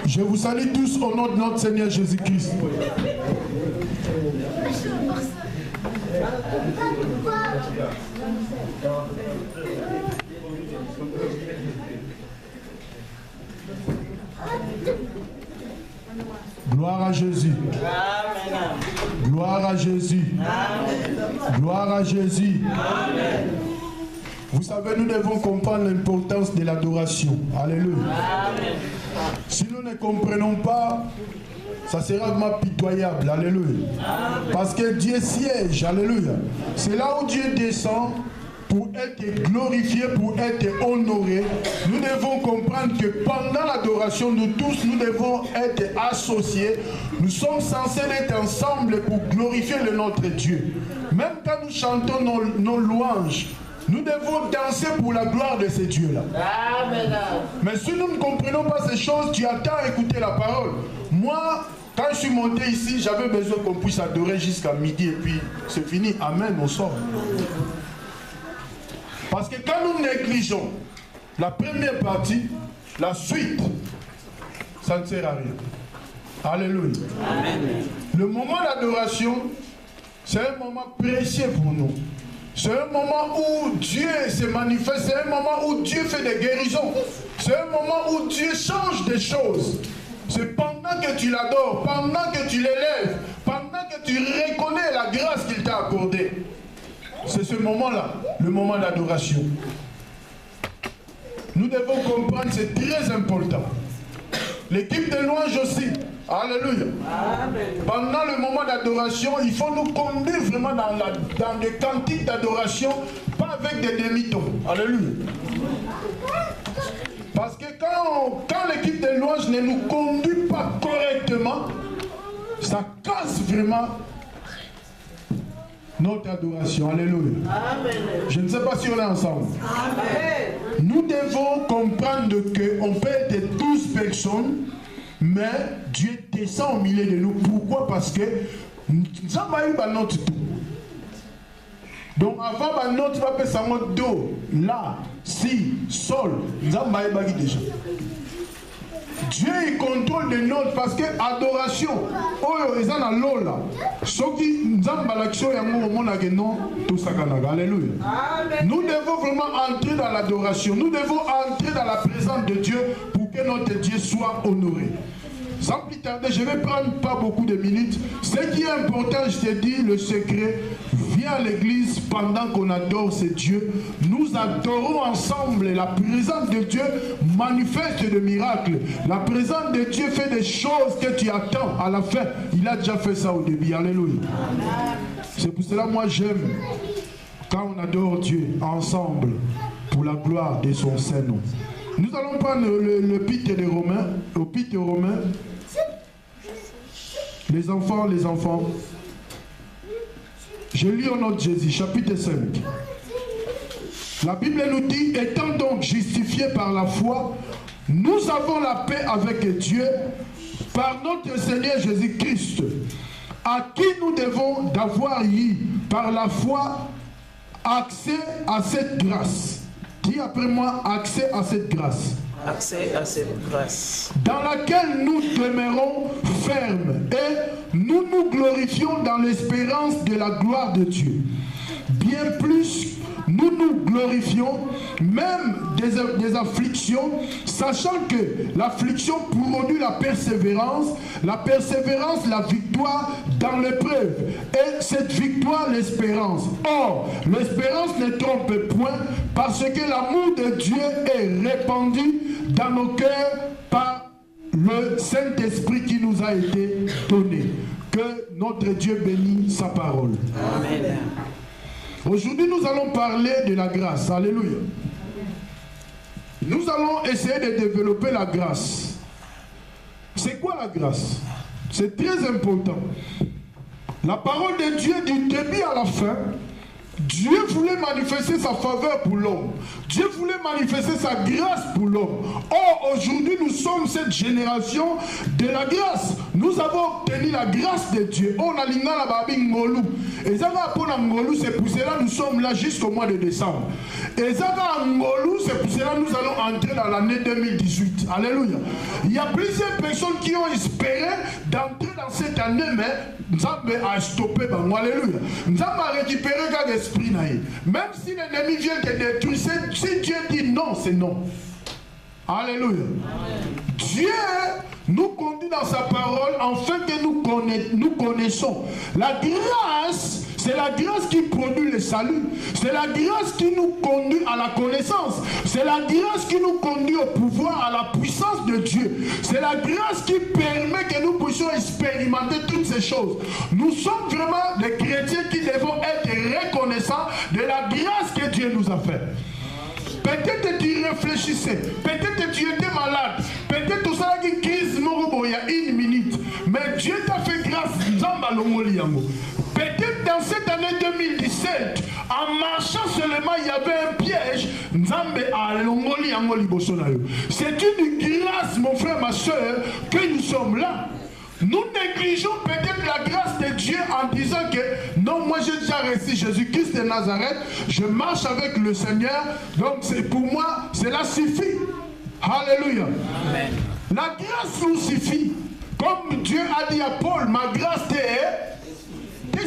Je vous salue tous au nom de notre Seigneur Jésus-Christ. Gloire à Jésus. Gloire à Jésus. Gloire à Jésus. Vous savez, nous devons comprendre l'importance de l'adoration. Alléluia. Si nous ne comprenons pas, ça sera vraiment pitoyable. Alléluia. Parce que Dieu siège. Alléluia. C'est là où Dieu descend pour être glorifié, pour être honoré. Nous devons comprendre que pendant l'adoration, nous tous, nous devons être associés. Nous sommes censés être ensemble pour glorifier le notre Dieu. Même quand nous chantons nos louanges, nous devons danser pour la gloire de ces dieux-là. Mais si nous ne comprenons pas ces choses, tu attends à écouter la parole. Moi, quand je suis monté ici, j'avais besoin qu'on puisse adorer jusqu'à midi et puis c'est fini. Amen, on sort. Parce que quand nous négligeons la première partie, la suite, ça ne sert à rien. Alléluia. Amen. Le moment d'adoration, c'est un moment précieux pour nous. C'est un moment où Dieu se manifeste, c'est un moment où Dieu fait des guérisons. C'est un moment où Dieu change des choses. C'est pendant que tu l'adores, pendant que tu l'élèves, pendant que tu reconnais la grâce qu'il t'a accordée. C'est ce moment-là, le moment d'adoration. Nous devons comprendre, c'est très important. L'équipe de louange aussi. Alléluia. Amen. Pendant le moment d'adoration, il faut nous conduire vraiment dans des cantiques d'adoration, pas avec des demi-tons. Alléluia. Parce que quand l'équipe de louange ne nous conduit pas correctement, ça casse vraiment notre adoration. Alléluia. Amen. Je ne sais pas si on est ensemble. Amen. Nous devons comprendre qu'on peut être 12 personnes, mais Dieu descend au milieu de nous. Pourquoi? Parce que nous avons eu notre tout. Donc avant notre va faire do, la, si, sol. Nous avons eu déjà. Dieu il contrôle les notes parce que adoration, oh ils en a lola. Ce qui nous avons l'action et non tout ça alléluia. Nous devons vraiment entrer dans l'adoration. Nous devons entrer dans la présence de Dieu pour que notre Dieu soit honoré. Sans plus tarder, je ne vais prendre pas beaucoup de minutes. Ce qui est important, je te dis, le secret, viens à l'église pendant qu'on adore ce Dieu. Nous adorons ensemble. La présence de Dieu manifeste des miracles. La présence de Dieu fait des choses que tu attends à la fin. Il a déjà fait ça au début. Alléluia. C'est pour cela, moi, j'aime quand on adore Dieu ensemble pour la gloire de son Saint-Nom. Nous allons prendre le Pître des Romains, au Pître Romain. Les enfants. Je lis au nom de Jésus, chapitre 5. La Bible nous dit, étant donc justifiés par la foi, nous avons la paix avec Dieu par notre Seigneur Jésus-Christ, à qui nous devons d'avoir eu par la foi accès à cette grâce. Dis après moi, accès à cette grâce. Accès à cette grâce. Dans laquelle nous demeurons fermes et nous nous glorifions dans l'espérance de la gloire de Dieu. Bien plus, nous nous glorifions même des afflictions, sachant que l'affliction produit la persévérance la victoire dans l'épreuve, et cette victoire l'espérance. Or, l'espérance ne trompe point, parce que l'amour de Dieu est répandu dans nos cœurs par le Saint-Esprit qui nous a été donné. Que notre Dieu bénisse sa parole. Amen. Aujourd'hui, nous allons parler de la grâce. Alléluia. Nous allons essayer de développer la grâce. C'est quoi la grâce? C'est très important. La parole de Dieu, du début à la fin, Dieu voulait manifester sa faveur pour l'homme. Dieu voulait manifester sa grâce pour l'homme. Or, aujourd'hui, nous sommes cette génération de la grâce. Nous avons obtenu la grâce de Dieu. On a l'ingana la babi ngolu. Et ça va pour ngolu, c'est pour cela que nous sommes là jusqu'au mois de décembre. Et ça va ngolu, c'est pour cela que nous allons entrer dans l'année 2018. Alléluia. Il y a plusieurs personnes qui ont espéré d'entrer dans cette année, mais Nzambe a stoppé. Alléluia. Nzambe a récupéré l'esprit. Même si l'ennemi vient te détruire, si Dieu dit non, c'est non. Alléluia. Dieu nous conduit dans sa parole afin que nous connaissons. La grâce, c'est la grâce qui produit le salut. C'est la grâce qui nous conduit à la connaissance. C'est la grâce qui nous conduit au pouvoir, à la puissance de Dieu. C'est la grâce qui permet que nous puissions expérimenter toutes ces choses. Nous sommes vraiment des chrétiens qui devons être reconnaissants de la grâce que Dieu nous a faite. Peut-être que tu réfléchissais, peut-être que tu étais malade, peut-être que tu as une crise il y a une minute, mais Dieu t'a fait grâce. Peut-être dans cette année 2017, en marchant seulement, il y avait un piège. C'est une grâce, mon frère, ma soeur, que nous sommes là. Nous négligeons peut-être la grâce de Dieu en disant que non, moi j'ai déjà reçu Jésus-Christ de Nazareth, je marche avec le Seigneur, donc c'est pour moi, cela suffit. Alléluia. Amen. La grâce nous suffit. Comme Dieu a dit à Paul, ma grâce te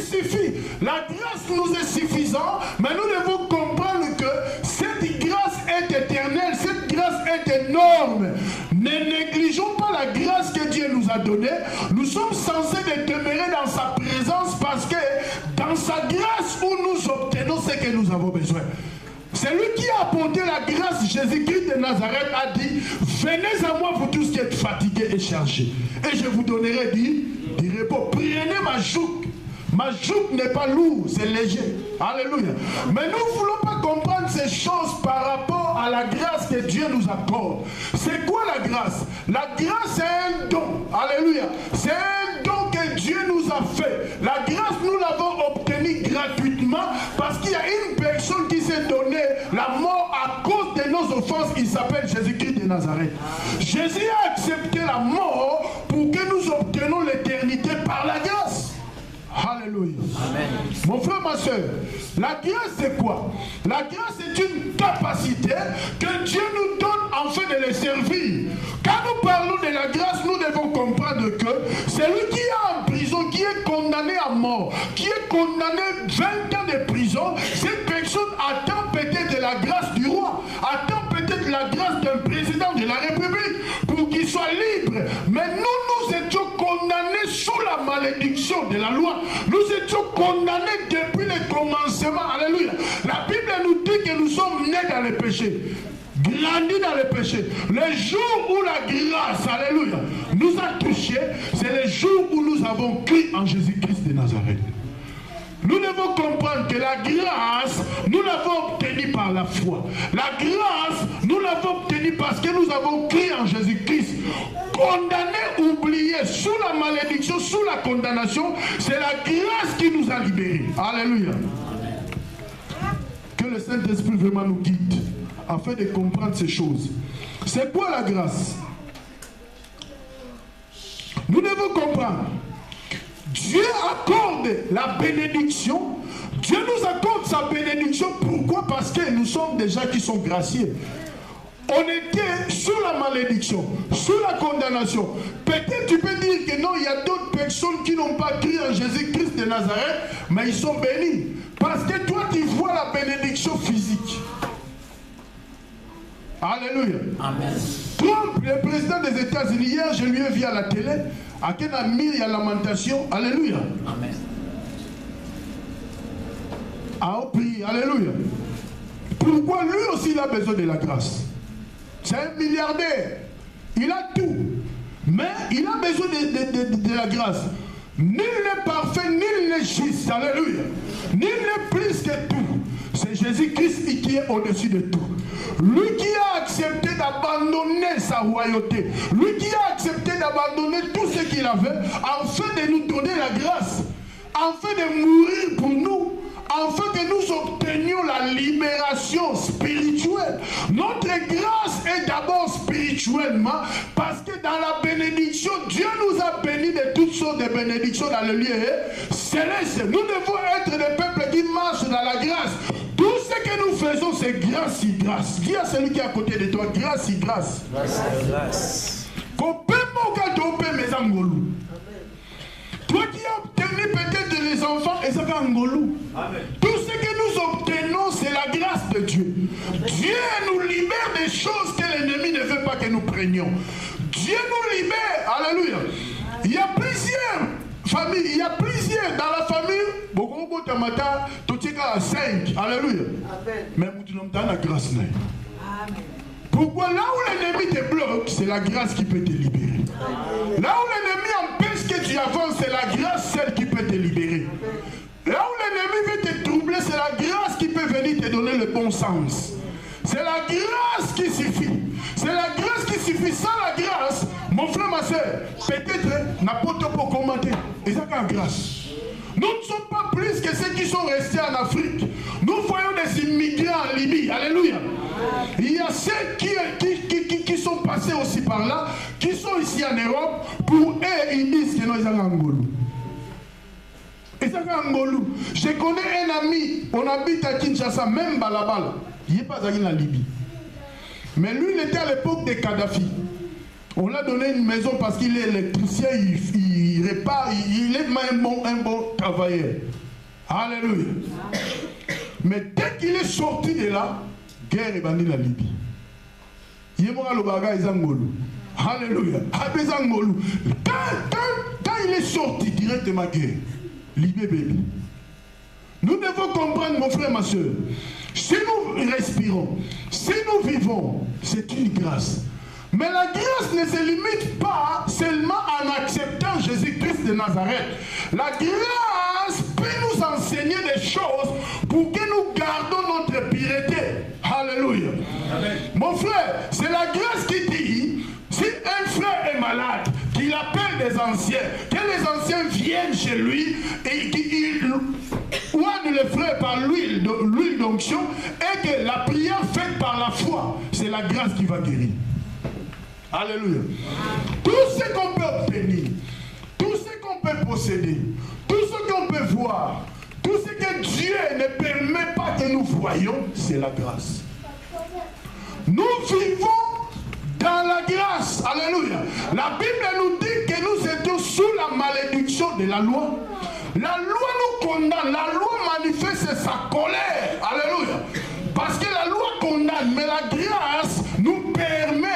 suffit. La grâce nous est suffisante, mais nous devons comprendre que cette grâce est éternelle, cette grâce est énorme. Ne négligeons pas la grâce que Dieu nous a donnée. Nous sommes censés demeurer dans sa présence parce que dans sa grâce où nous obtenons ce que nous avons besoin. C'est lui qui a apporté la grâce. Jésus-Christ de Nazareth a dit, venez à moi vous tous qui êtes fatigués et chargés, et je vous donnerai du repos. Prenez ma joug. Ma joug n'est pas lourde, c'est léger. Alléluia. Mais nous ne voulons pas comprendre ces choses par rapport à la grâce que Dieu nous accorde. C'est quoi la grâce? La grâce, c'est un don. Alléluia. C'est un don que Dieu nous a fait. La grâce, nous l'avons obtenue gratuitement parce qu'il y a une personne qui s'est donné la mort à cause de nos offenses. Il s'appelle Jésus-Christ de Nazareth. Jésus a accepté la mort pour que nous obtenions l'éternité par la grâce. Alléluia. Amen. Mon frère, ma soeur, la grâce c'est quoi? La grâce c'est une capacité que Dieu nous donne afin de le servir. Quand nous parlons de la grâce, nous devons comprendre que celui qui est en prison, qui est condamné à mort, qui est condamné 20 ans de prison, cette personne attend peut-être la grâce du roi, attend peut-être la grâce d'un président de la République pour qu'il soit libre. Mais nous étions condamnés sous la malédiction de la loi. Nous étions condamnés depuis le commencement. Alléluia. La Bible nous dit que nous sommes nés dans le péché, grandis dans le péché. Le jour où la grâce, alléluia, nous a touchés, c'est le jour où nous avons cru en Jésus-Christ de Nazareth. Nous devons comprendre que la grâce, nous l'avons obtenue par la foi. La grâce, nous l'avons obtenue parce que nous avons cru en Jésus-Christ. Condamné, oublié, sous la malédiction, sous la condamnation, c'est la grâce qui nous a libérés. Alléluia. Que le Saint-Esprit vraiment nous guide afin de comprendre ces choses. C'est quoi la grâce? Nous devons comprendre. Dieu accorde la bénédiction. Dieu nous accorde sa bénédiction. Pourquoi? Parce que nous sommes des gens qui sont graciés. On était sous la malédiction, sous la condamnation. Peut-être tu peux dire que non, il y a d'autres personnes qui n'ont pas cru en Jésus-Christ de Nazareth, mais ils sont bénis. Parce que toi, tu vois la bénédiction physique. Alléluia. Amen. Trump, le président des États-Unis, hier, je lui ai vu à la télé, à quel ami il y a lamentation. Alléluia. Amen. Ah, au prix. Alléluia. Pourquoi lui aussi il a besoin de la grâce? C'est un milliardaire. Il a tout. Mais il a besoin de la grâce. Nul n'est parfait, nul n'est juste. Alléluia. Nul n'est plus que tout. C'est Jésus-Christ qui est au-dessus de tout. Lui qui a accepté d'abandonner sa royauté. Lui qui a accepté d'abandonner tout ce qu'il avait afin de nous donner la grâce. Afin de mourir pour nous. afin que nous obtenions la libération spirituelle. Notre grâce est d'abord spirituellement, parce que dans la bénédiction, Dieu nous a bénis de toutes sortes de bénédictions dans le lieu céleste. Nous devons être des peuples qui marchent dans la grâce. Tout ce que nous faisons, c'est grâce et grâce. Dis à celui qui est à côté de toi, grâce et grâce. Grâce et grâce. Toi qui as obtenu peut-être les enfants, et ça fait un golou. Tout ce que nous obtenons, c'est la grâce de Dieu. Dieu nous libère des choses que l'ennemi ne veut pas que nous prenions. Dieu nous libère. Alléluia. Il y a plusieurs familles, il y a plusieurs dans la famille. Beaucoup de tamata, tout est à 5. Alléluia. Mais vous n'avez pas la grâce. Amen. Pourquoi là où l'ennemi te bloque, c'est la grâce qui peut te libérer. Là où l'ennemi empêche que tu avances, c'est la grâce celle qui peut te libérer. Là où l'ennemi veut te troubler, c'est la grâce qui peut venir te donner le bon sens. C'est la grâce qui suffit. C'est la grâce qui suffit. Sans la grâce, mon frère, ma soeur, peut-être n'importe quoi pour commenter. Et ça, c'est la grâce. Nous ne sommes pas plus que ceux qui sont restés en Afrique. Nous voyons des immigrants en Libye. Alléluia. Il y a ceux qui sont passés aussi par là, qui sont ici en Europe. Pour eux, ils disent que nous sommes en Angolou. Et ça, c'est Angolou. Je connais un ami, on habite à Kinshasa, même Balabala. Il n'est pas allé en Libye. Mais lui, il était à l'époque de Kadhafi. On l'a donné une maison parce qu'il est électricien, il répare, il est un bon travailleur. Alléluia. Mais dès qu'il est sorti de là, guerre est bandit la Libye. Il est mort à l'Obaga et Zangolou. Alléluia. Quand il est sorti directement guerre, Libye bébé. Nous devons comprendre, mon frère, ma soeur. Si nous respirons, si nous vivons, c'est une grâce. Mais la grâce ne se limite pas seulement en acceptant Jésus-Christ de Nazareth. La grâce peut nous enseigner des choses pour que nous gardons notre pureté. Alléluia. Amen. Mon frère, c'est la grâce qui dit, si un frère est malade, qu'il appelle des anciens, que les anciens viennent chez lui et qu'il oigne le frère par l'huile d'onction et que la prière faite par la foi, c'est la grâce qui va guérir. Alléluia. Tout ce qu'on peut obtenir, tout ce qu'on peut posséder, tout ce qu'on peut voir, tout ce que Dieu ne permet pas que nous voyions, c'est la grâce. Nous vivons dans la grâce. Alléluia. La Bible nous dit que nous étions sous la malédiction de la loi. La loi nous condamne, la loi manifeste sa colère. Alléluia. Parce que la loi condamne, mais la grâce nous permet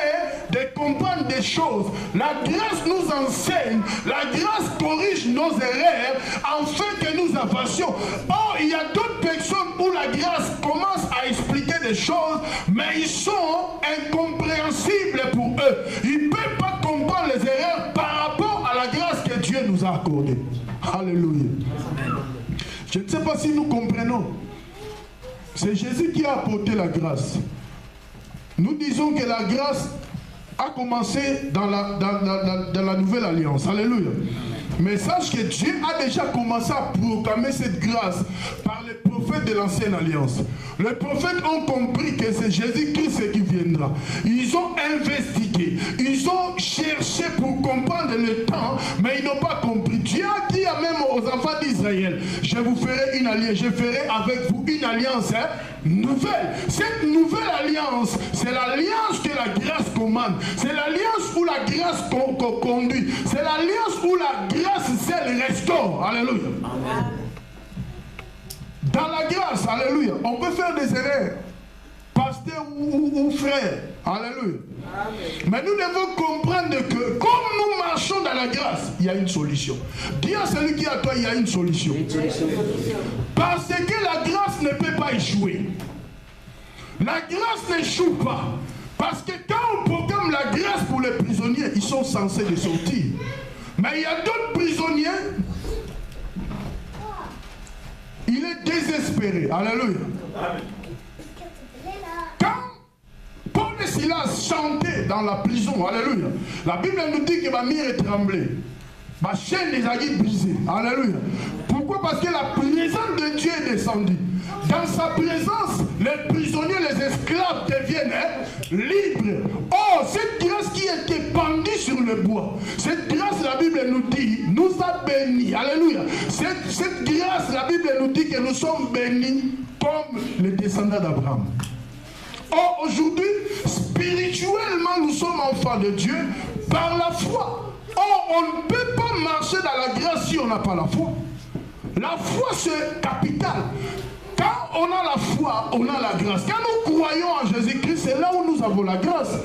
de comprendre des choses. La grâce nous enseigne, la grâce corrige nos erreurs afin que nous avancions. Or, il y a d'autres personnes où la grâce commence à expliquer des choses, mais ils sont incompréhensibles pour eux. Ils ne peuvent pas comprendre les erreurs par rapport à la grâce que Dieu nous a accordée. Alléluia. Je ne sais pas si nous comprenons. C'est Jésus qui a apporté la grâce. Nous disons que la grâce a commencé dans la nouvelle alliance. Alléluia. Mais sache que Dieu a déjà commencé à proclamer cette grâce par les prophètes de l'ancienne alliance. Les prophètes ont compris que c'est Jésus-Christ qui viendra. Ils ont investigué, ils ont cherché pour comprendre le temps, mais ils n'ont pas compris. Dieu a dit même aux enfants d'Israël, je vous ferai une alliance, je ferai avec vous une alliance nouvelle. Cette nouvelle alliance, c'est l'alliance que la grâce commande. C'est l'alliance où la grâce conduit. C'est l'alliance où la grâce celle restaure. Alléluia. Amen. Dans la grâce, alléluia, on peut faire des erreurs, pasteur ou frère, alléluia. Amen. Mais nous devons comprendre que comme nous marchons dans la grâce, il y a une solution. Dis à celui qui est à toi, il y a une solution. Parce que la grâce ne peut pas échouer. La grâce n'échoue pas. Parce que quand on proclame la grâce pour les prisonniers, ils sont censés de sortir. Mais il y a d'autres prisonniers, il est désespéré. Alléluia. Quand Paul et Silas chantaient dans la prison, alléluia, la Bible nous dit que ma mère est tremblée. Ma chaîne les a brisée. Alléluia. Pourquoi? Parce que la présence de Dieu est descendue. Dans sa présence, les prisonniers, les esclaves deviennent libres. Oh, cette grâce qui était pendue sur le bois, cette grâce, la Bible nous dit, nous a bénis. Alléluia. Cette grâce, la Bible nous dit que nous sommes bénis comme les descendants d'Abraham. Oh, aujourd'hui, spirituellement, nous sommes enfants de Dieu par la foi. Oh, on ne peut pas marcher dans la grâce si on n'a pas la foi. La foi, c'est capital. Quand on a la foi, on a la grâce. Quand nous croyons en Jésus-Christ, c'est là où nous avons la grâce.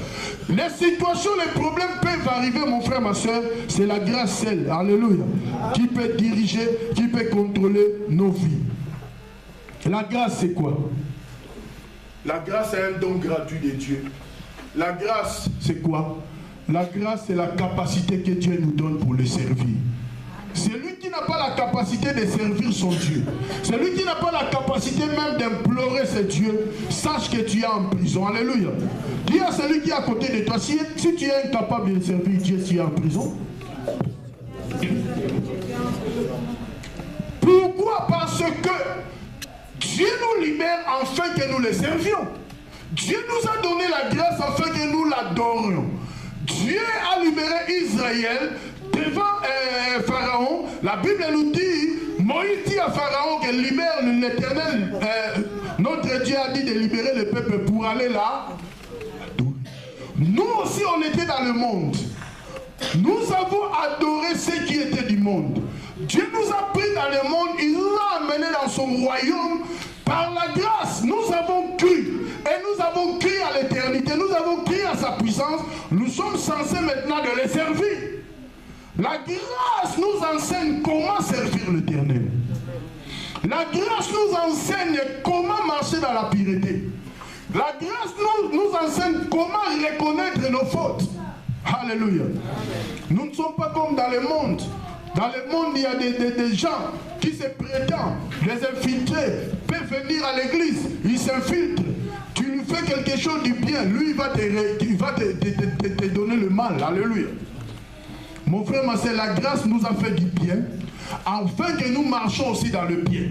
Les situations, les problèmes peuvent arriver, mon frère, ma soeur. C'est la grâce seule, alléluia, qui peut diriger, qui peut contrôler nos vies. La grâce, c'est quoi? La grâce est un don gratuit de Dieu. La grâce, c'est quoi? La grâce, c'est la capacité que Dieu nous donne pour le servir. Celui qui n'a pas la capacité de servir son Dieu, celui qui n'a pas la capacité même d'implorer ce Dieu, sache que tu es en prison. Alléluia. Dis à celui qui est à côté de toi, si tu es incapable de servir Dieu, tu es en prison. Pourquoi? Parce que Dieu nous libère afin que nous le servions. Dieu nous a donné la grâce afin que nous l'adorions. Dieu a libéré Israël devant Pharaon. La Bible nous dit, Moïse dit à Pharaon qu'elle libère l'Éternel. Notre Dieu a dit de libérer le peuple pour aller là. Nous aussi, on était dans le monde. Nous avons adoré ceux qui étaient du monde. Dieu nous a pris dans le monde, il nous a amenés dans son royaume. Par la grâce, nous avons cru. Et nous avons cru à l'éternité. Nous avons cru à sa puissance. Nous sommes censés maintenant de le servir. La grâce nous enseigne comment servir l'Éternel. La grâce nous enseigne comment marcher dans la pureté. La grâce nous enseigne comment reconnaître nos fautes. Alléluia. Nous ne sommes pas comme dans le monde. Dans le monde, il y a des gens qui se prétendent, les infiltrés, peuvent venir à l'église, ils s'infiltrent. Tu lui fais quelque chose du bien, lui il va te donner le mal. Alléluia. Mon frère, ma soeur, la grâce nous a fait du bien, afin que nous marchions aussi dans le bien.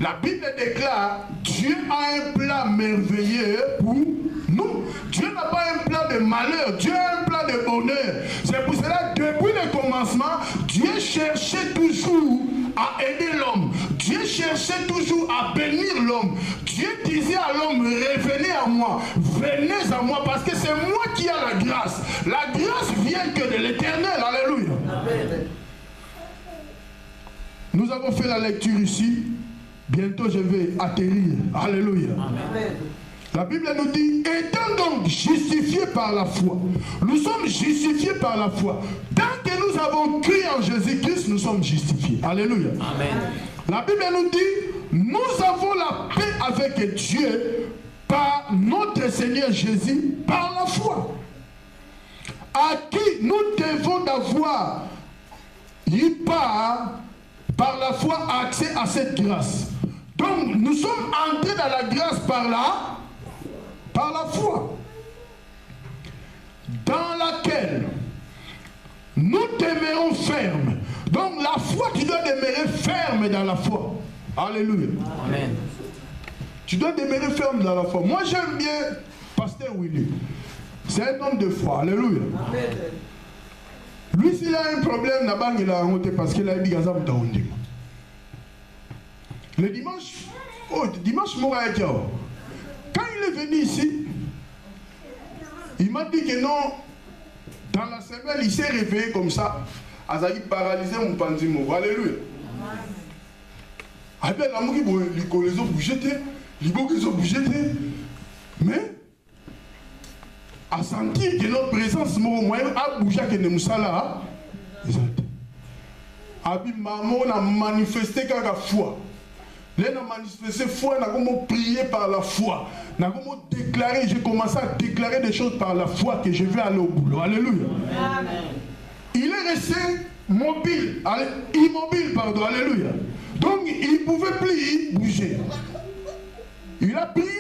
La Bible déclare, Dieu a un plan merveilleux pour nous. Dieu n'a pas un plan de malheur, Dieu a un plan de bonheur. C'est pour cela que depuis le commencement, Dieu cherchait toujours à aider l'homme. Dieu cherchait toujours à bénir l'homme. Dieu disait à l'homme, revenez à moi, venez à moi, parce que c'est moi qui ai la grâce. La grâce vient que de l'Éternel. Alléluia. Amen. Nous avons fait la lecture ici. Bientôt je vais atterrir. Alléluia. Amen. La Bible nous dit, étant donc justifiés par la foi, nous sommes justifiés par la foi. Tant que nous avons cru en Jésus-Christ, nous sommes justifiés. Alléluia. Amen. La Bible nous dit, nous avons la paix avec Dieu par notre Seigneur Jésus, par la foi. À qui nous devons d'avoir par la foi accès à cette grâce. Donc nous sommes entrés dans la grâce par la foi, dans laquelle nous demeurons fermes. Donc la foi, tu dois demeurer ferme dans la foi. Alléluia. Amen. Tu dois demeurer ferme dans la foi. Moi j'aime bien Pasteur Willy. C'est un homme de foi. Alléluia. Amen. Lui, s'il a un problème, il a honte parce qu'il a dit Gazam Daondi. Le dimanche, quand il est venu ici, il m'a dit que non, dans la semaine, il s'est réveillé comme ça. Il a paralysé mon pandimo. Alléluia. Après, les ont bougé, mais a senti que notre présence a bougé que nous sommes là. On a manifesté la foi. Là, on a manifesté foi, on a prié par la foi. On a déclaré, j'ai commencé à déclarer des choses par la foi que je vais aller au boulot. Alléluia. Amen. Il est resté immobile, pardon. Alléluia. Donc, il ne pouvait plus bouger. Il a prié.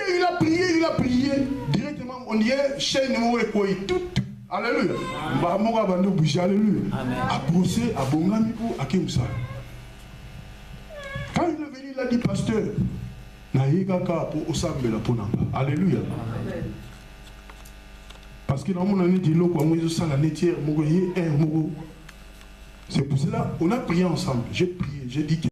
Directement, on dirait chaîne tout. Alléluia. Alléluia. A brossé, à Bongami ou à Kimsa. Quand il est venu, il a dit, pasteur, alléluia. Parce que dans mon année de l'eau, c'est pour cela qu'on a prié ensemble. J'ai prié, j'ai dit que